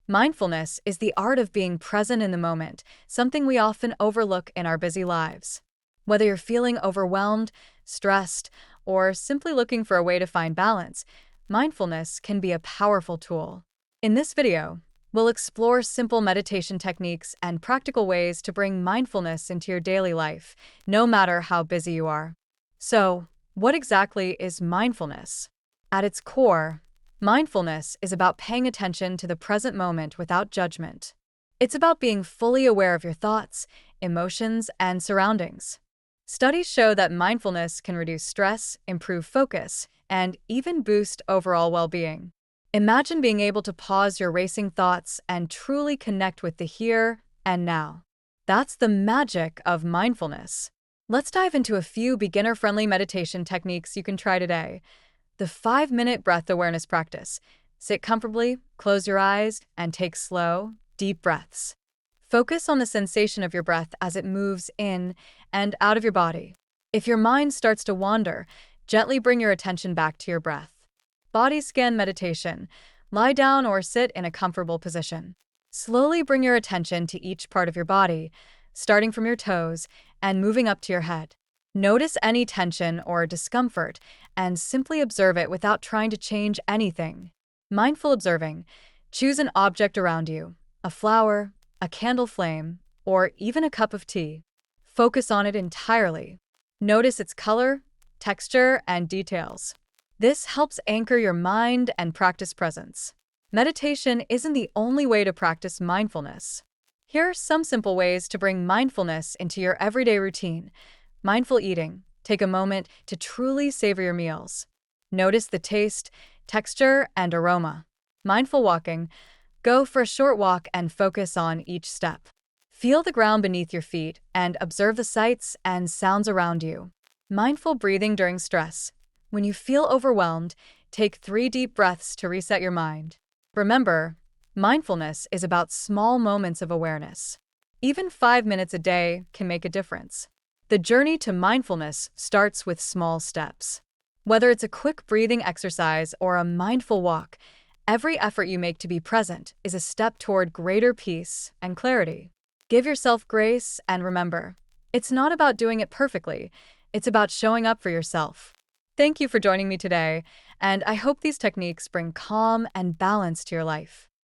Mindfulness is the art of being present in the moment, something we often overlook in our busy lives. Whether you're feeling overwhelmed, stressed, or simply looking for a way to find balance, mindfulness can be a powerful tool. In this video, we'll explore simple meditation techniques and practical ways to bring mindfulness into your daily life, no matter how busy you are. So, what exactly is mindfulness? At its core, mindfulness is about paying attention to the present moment without judgment. It's about being fully aware of your thoughts, emotions, and surroundings. Studies show that mindfulness can reduce stress, improve focus, and even boost overall well-being. Imagine being able to pause your racing thoughts and truly connect with the here and now. That's the magic of mindfulness. Let's dive into a few beginner-friendly meditation techniques you can try today. The 5-minute breath awareness practice. Sit comfortably, close your eyes, and take slow, deep breaths. Focus on the sensation of your breath as it moves in and out of your body. If your mind starts to wander, gently bring your attention back to your breath. Body scan meditation. Lie down or sit in a comfortable position. Slowly bring your attention to each part of your body, starting from your toes and moving up to your head. Notice any tension or discomfort and simply observe it without trying to change anything. Mindful observing. Choose an object around you, a flower, a candle flame, or even a cup of tea. Focus on it entirely. Notice its color, texture, and details. This helps anchor your mind and practice presence. Meditation isn't the only way to practice mindfulness. Here are some simple ways to bring mindfulness into your everyday routine. Mindful eating. Take a moment to truly savor your meals. Notice the taste, texture, and aroma. Mindful walking. Go for a short walk and focus on each step. Feel the ground beneath your feet and observe the sights and sounds around you. Mindful breathing during stress. When you feel overwhelmed, take 3 deep breaths to reset your mind. Remember, mindfulness is about small moments of awareness. Even 5 minutes a day can make a difference. The journey to mindfulness starts with small steps. Whether it's a quick breathing exercise or a mindful walk, every effort you make to be present is a step toward greater peace and clarity. Give yourself grace and remember, it's not about doing it perfectly, it's about showing up for yourself. Thank you for joining me today, and I hope these techniques bring calm and balance to your life.